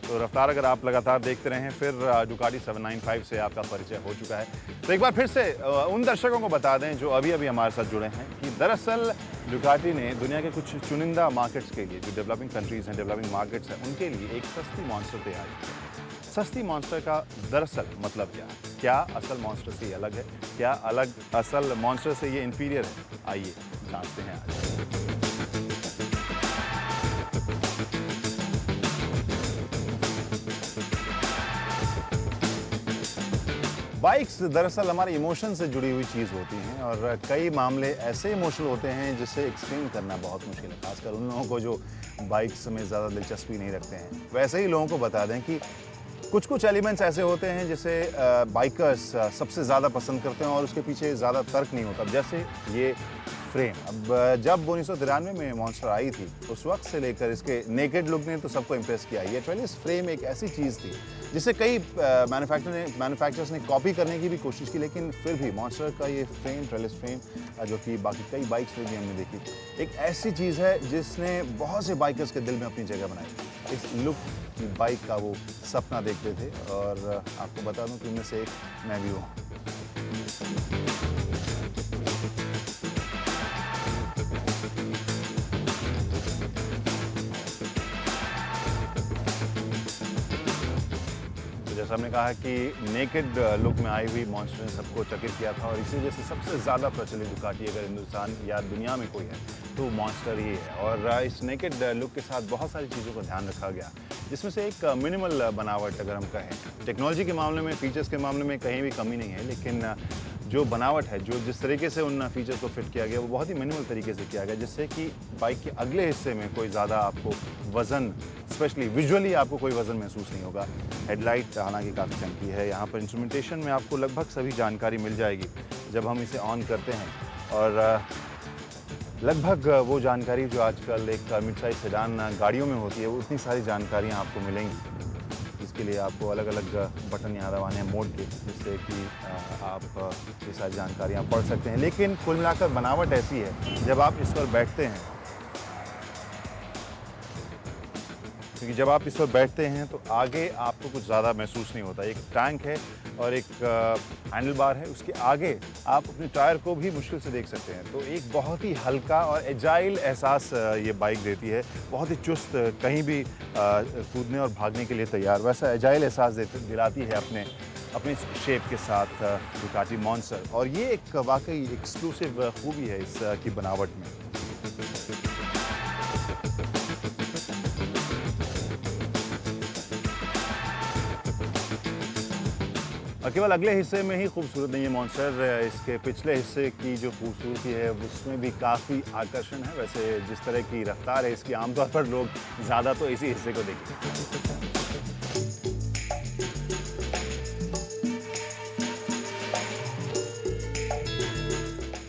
तो रफ्तार अगर आप लगातार देखते रहें, फिर डुकाटी 795 से आपका परिचय हो चुका है। तो एक बार फिर से उन दर्शकों को बता दें जो अभी अभी हमारे साथ जुड़े हैं कि दरअसल डुकाटी ने दुनिया के कुछ चुनिंदा मार्केट्स के लिए, जो डेवलपिंग कंट्रीज़ हैं, डेवलपिंग मार्केट्स हैं, उनके लिए एक सस्ती मॉन्स्टर तैयार की है। सस्ती मॉन्स्टर का दरअसल मतलब क्या है? क्या असल मॉन्स्टर से ये अलग है? क्या अलग असल मॉन्स्टर से ये इंफीरियर है? आइए जानते हैं आज। बाइक्स दरअसल हमारे इमोशन से जुड़ी हुई चीज़ होती हैं और कई मामले ऐसे इमोशनल होते हैं जिसे एक्सप्लेन करना बहुत मुश्किल है, खासकर उन लोगों को जो बाइक्स में ज़्यादा दिलचस्पी नहीं रखते हैं। वैसे ही लोगों को बता दें कि कुछ एलिमेंट्स ऐसे होते हैं जिसे बाइकर्स सबसे ज़्यादा पसंद करते हैं और उसके पीछे ज़्यादा तर्क नहीं होता। जैसे ये फ्रेम। अब जब 1993 में मॉन्स्टर आई थी, उस वक्त से लेकर इसके नेकेड लुक ने तो सबको इम्प्रेस किया। ये ट्रेलिस फ्रेम एक ऐसी चीज़ थी जिसे कई मैन्युफैक्चरर्स ने कॉपी करने की भी कोशिश की, लेकिन फिर भी मॉन्स्टर का ये फ्रेम, ट्रेलिस फ्रेम, जो कि बाकी कई बाइक्स में भी हमने देखी, एक ऐसी चीज़ है जिसने बहुत से बाइकर्स के दिल में अपनी जगह बनाई। इस लुक की बाइक का वो सपना देखते थे और आपको बता दूं कि उनमें से एक मैं भी हूँ। जैसा हमने कहा कि नेकेड लुक में आई हुई मॉन्स्टर ने सबको चकित किया था और इसी वजह से सबसे ज़्यादा प्रचलित डुकाटी अगर हिंदुस्तान या दुनिया में कोई है तो मॉन्स्टर ही है। और इस नेकेड लुक के साथ बहुत सारी चीज़ों का ध्यान रखा गया, जिसमें से एक मिनिमल बनावट अगर हम कहें। टेक्नोलॉजी के मामले में, फीचर्स के मामले में कहीं भी कमी नहीं है, लेकिन जो बनावट है, जो जिस तरीके से उन फीचर्स को फिट किया गया, वो बहुत ही मिनिमल तरीके से किया गया, जिससे कि बाइक के अगले हिस्से में कोई ज़्यादा आपको वज़न, स्पेशली विजुअली आपको कोई वज़न महसूस नहीं होगा। हेडलाइट हालांकि काफ़ी चमकी है। यहाँ पर इंस्ट्रूमेंटेशन में आपको लगभग सभी जानकारी मिल जाएगी जब हम इसे ऑन करते हैं, और लगभग वो जानकारी जो आजकल एक मिड साइज सेडान गाड़ियों में होती है, वो उतनी सारी जानकारियाँ आपको मिलेंगी। इसके लिए आपको अलग अलग बटन यहाँ दबाने हैं मोड के, जिससे कि आप ये सारी जानकारियाँ पढ़ सकते हैं। लेकिन कुल मिलाकर बनावट ऐसी है, जब आप इस पर बैठते हैं, क्योंकि जब आप इस पर बैठते हैं तो आगे आपको कुछ ज़्यादा महसूस नहीं होता। एक टैंक है और एक हैंडल बार है, उसके आगे आप अपने टायर को भी मुश्किल से देख सकते हैं। तो एक बहुत ही हल्का और एजाइल एहसास ये बाइक देती है, बहुत ही चुस्त, कहीं भी कूदने और भागने के लिए तैयार, वैसा एजाइल एहसास दिलाती है अपने शेप के साथ डुकाटी मॉन्स्टर। और ये एक वाकई एक्सक्लूसिव खूबी है इसकी बनावट में। केवल अगले हिस्से में ही खूबसूरत नहीं है मॉन्स्टर, इसके पिछले हिस्से की जो खूबसूरती है उसमें भी काफ़ी आकर्षण है। वैसे जिस तरह की रफ्तार है इसकी, आमतौर पर लोग ज़्यादा तो इसी हिस्से को देखते हैं।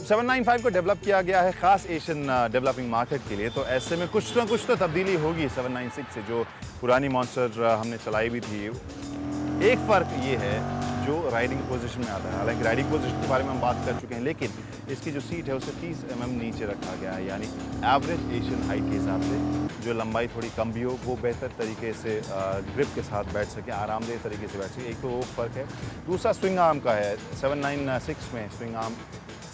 795 को डेवलप किया गया है खास एशियन डेवलपिंग मार्केट के लिए, तो ऐसे में कुछ ना कुछ तो तब्दीली होगी 796 से, जो पुरानी मॉन्स्टर हमने चलाई भी थी। एक फ़र्क ये है जो राइडिंग पोजीशन में आता है। हालांकि राइडिंग पोजीशन के बारे में हम बात कर चुके हैं, लेकिन इसकी जो सीट है उसे 30 mm नीचे रखा गया है, यानी एवरेज एशियन हाइट के हिसाब से जो लंबाई थोड़ी कम भी हो, वो बेहतर तरीके से ग्रिप के साथ बैठ सके, आरामदेह तरीके से बैठ सके। एक तो वो फ़र्क है। दूसरा स्विंग आर्म का है। 796 में स्विंग आर्म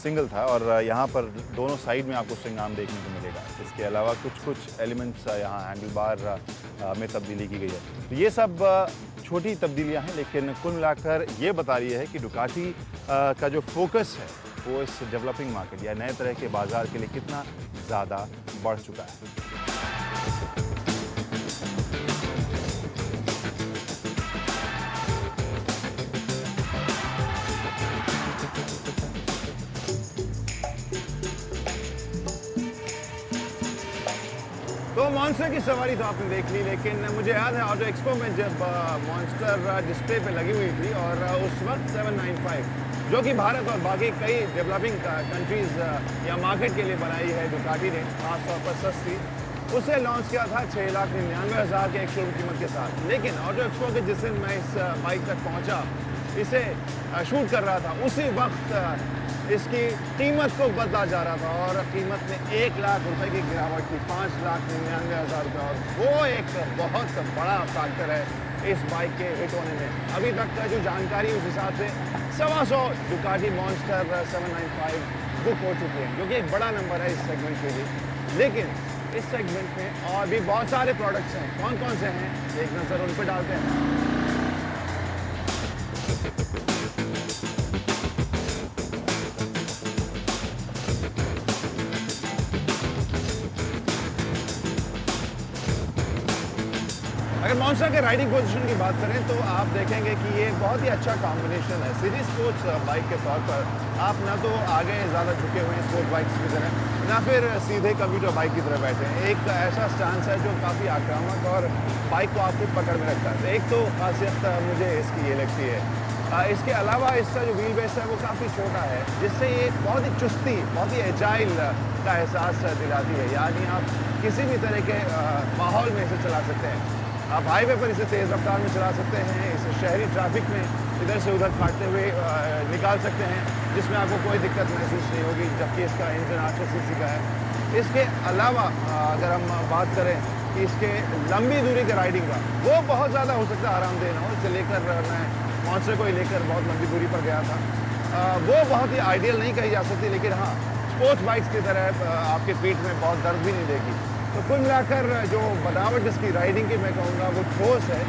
सिंगल था और यहाँ पर दोनों साइड में आपको स्विंग आर्म देखने को मिलेगा। इसके अलावा कुछ एलिमेंट्स यहाँ हैंडल बार में तब्दीली की गई है। तो ये सब छोटी तब्दीलियाँ हैं, लेकिन कुल मिलाकर ये बता रही है कि डुकाटी का जो फोकस है वो इस डेवलपिंग मार्केट या नए तरह के बाज़ार के लिए कितना ज़्यादा बढ़ चुका है। तो मॉन्स्टर की सवारी तो आपने देख ली, लेकिन मुझे याद है ऑटो एक्सपो में जब मॉन्स्टर डिस्प्ले पे लगी हुई थी और उस वक्त 795, जो कि भारत और बाकी कई डेवलपिंग कंट्रीज़ या मार्केट के लिए बनाई है डुकाटी ने, खासतौर पर सस्ती, उसे लॉन्च किया था 6,99,000 के एक शोरूम कीमत के साथ। लेकिन ऑटो एक्सपो के जिस दिन मैं इस बाइक तक पहुँचा, इसे शूट कर रहा था, उसी वक्त इसकी कीमत को बदला जा रहा था और कीमत में 1 लाख रुपए की गिरावट थी, 5,99,000 रुपये। और वो एक बहुत बड़ा फैक्टर है इस बाइक के हिट होने में। अभी तक का जो जानकारी उस हिसाब से 125 डुकाटी मॉन्स्टर 795 बुक हो चुकी है, जो कि एक बड़ा नंबर है इस सेगमेंट के लिए। लेकिन इस सेगमेंट में और भी बहुत सारे प्रोडक्ट्स हैं। कौन कौन से हैं, एक नज़र उन पर डालते हैं। अगर मॉन्स्टर के राइडिंग पोजीशन की बात करें तो आप देखेंगे कि ये बहुत ही अच्छा कॉम्बिनेशन है। सीरीज स्पोर्ट्स बाइक के तौर पर आप ना तो आगे ज़्यादा झुके हुए हैं स्पोर्ट्स बाइक्स की तरह, ना फिर सीधे कंप्यूटर बाइक की तरह बैठे हैं। एक ऐसा स्टांस है जो काफ़ी आक्रामक और बाइक को आपको पकड़ में रखता है। तो एक तो खासियत मुझे इसकी ये लगती है। इसके अलावा इसका जो व्हील बेस है वो काफ़ी छोटा है, जिससे ये बहुत ही चुस्ती, बहुत ही एजाइल का एहसास दिलाती है। यानी आप किसी भी तरह के माहौल में इसे चला सकते हैं। आप हाईवे पर इसे तेज़ रफ्तार में चला सकते हैं, इसे शहरी ट्रैफिक में इधर से उधर काटते हुए निकाल सकते हैं, जिसमें आपको कोई दिक्कत महसूस नहीं होगी, जबकि इसका इंजन 800 सीसी का है। इसके अलावा अगर हम बात करें कि इसके लंबी दूरी के राइडिंग का, वो बहुत ज़्यादा हो सकता है आरामदेह ना हो। इसे लेकर मैं मॉन्स्टर को ही लेकर बहुत लंबी दूरी पर गया था। वो बहुत ही आइडियल नहीं कही जा सकती, लेकिन हाँ स्पोर्ट्स बाइक्स की तरह आपके पीठ में बहुत दर्द भी नहीं देगी। तो कुल मिलाकर जो बनावट इसकी राइडिंग की मैं कहूँगा वो ठोस है।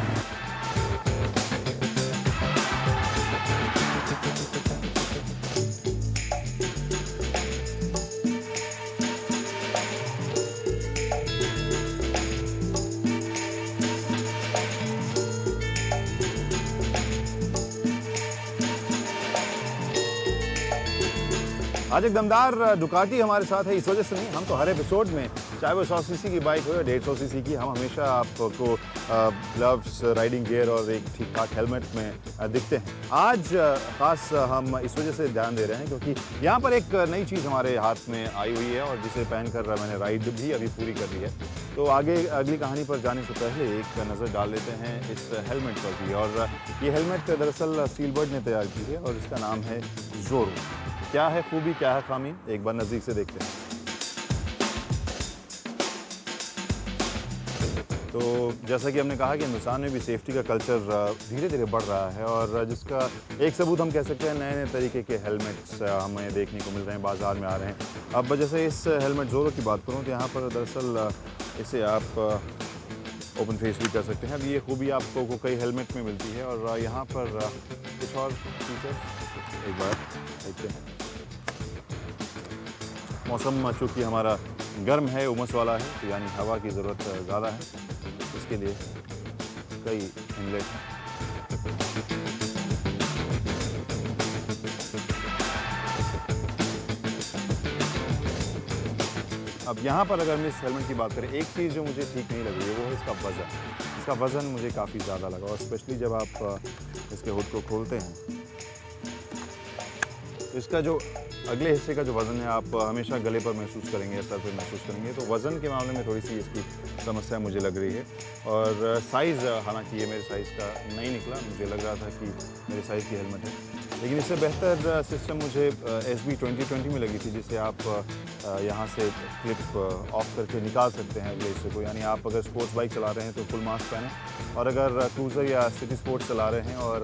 आज एक दमदार डुकाटी हमारे साथ है, इस वजह से नहीं, हम तो हर एपिसोड में चाहे वो 100 सीसी की बाइक हो या 150 सीसी की, हम हमेशा आपको ग्लव्स, राइडिंग गियर और एक ठीक ठाक हेलमेट में दिखते हैं। आज ख़ास हम इस वजह से ध्यान दे रहे हैं क्योंकि यहाँ पर एक नई चीज़ हमारे हाथ में आई हुई है और जिसे पहनकर मैंने राइड भी अभी पूरी कर ली है। तो आगे अगली कहानी पर जाने से पहले एक नज़र डाल लेते हैं इस हेलमेट पर भी। और ये हेलमेट दरअसल सीलबर्ड ने तैयार की है और इसका नाम है जोरो। क्या है खूबी, क्या है खामी, एक बार नज़दीक से देखते हैं। तो जैसा कि हमने कहा कि हिंदुस्तान में भी सेफ्टी का कल्चर धीरे धीरे बढ़ रहा है और जिसका एक सबूत हम कह सकते हैं नए नए तरीके के हेलमेट्स हमें देखने को मिल रहे हैं, बाज़ार में आ रहे हैं। अब जैसे इस हेलमेट जोरो की बात करूं तो यहाँ पर दरअसल इसे आप ओपन फेस भी कर सकते हैं। अब ये खूबी आपको कई हेलमेट में मिलती है और यहाँ पर कुछ और फीचर्स एक बार देखते हैं। मौसम चूँकि हमारा गर्म है, उमस वाला है, तो यानी हवा की ज़रूरत ज़्यादा है, इसके लिए कई इनलेट हैं। अब यहाँ पर अगर हम इस हेलमेट की बात करें, एक चीज़ जो मुझे ठीक नहीं लग रही है वो है इसका वज़न। इसका वज़न मुझे काफ़ी ज़्यादा लगा और स्पेशली जब आप इसके हुड को खोलते हैं तो इसका जो अगले हिस्से का जो वज़न है आप हमेशा गले पर महसूस करेंगे, सर पर महसूस करेंगे। तो वज़न के मामले में थोड़ी सी इसकी समस्या मुझे लग रही है। और साइज़, हालांकि ये मेरे साइज़ का नहीं निकला, मुझे लग रहा था कि मेरे साइज़ की हेलमेट है, लेकिन इससे बेहतर सिस्टम मुझे SB 2020 में लगी थी, जिसे आप यहाँ से क्लिप ऑफ करके निकाल सकते हैं अगले हिस्से को। यानी आप अगर स्पोर्ट्स बाइक चला रहे हैं तो फुल मास्क पहनें, और अगर क्रूज़र या सिटी स्पोर्ट्स चला रहे हैं और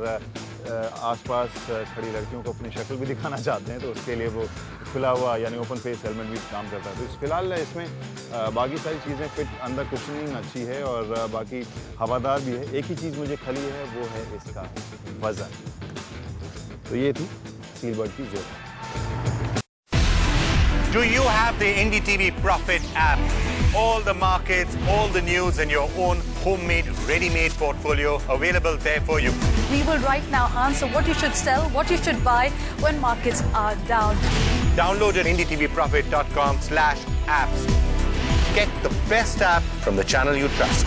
आसपास खड़ी लड़कियों को अपनी शक्ल भी दिखाना चाहते हैं तो उसके लिए वो खुला हुआ यानी ओपन फेस हेलमेट भी काम करता है। तो फिलहाल इसमें बाकी सारी चीज़ें फिट, अंदर कुशनिंग अच्छी है और बाकी हवादार भी है। एक ही चीज़ मुझे खली है, वो है इसका वज़न। तो ये थी सीलबर्ड की जोरो। Do you have the NDTV Profit app? All the markets, all the news and your own homemade, ready-made portfolio available there for you. We will right now answer what you should sell, what you should buy when markets are down. Download at ndtvprofit.com/apps. Get the best app from the channel you trust.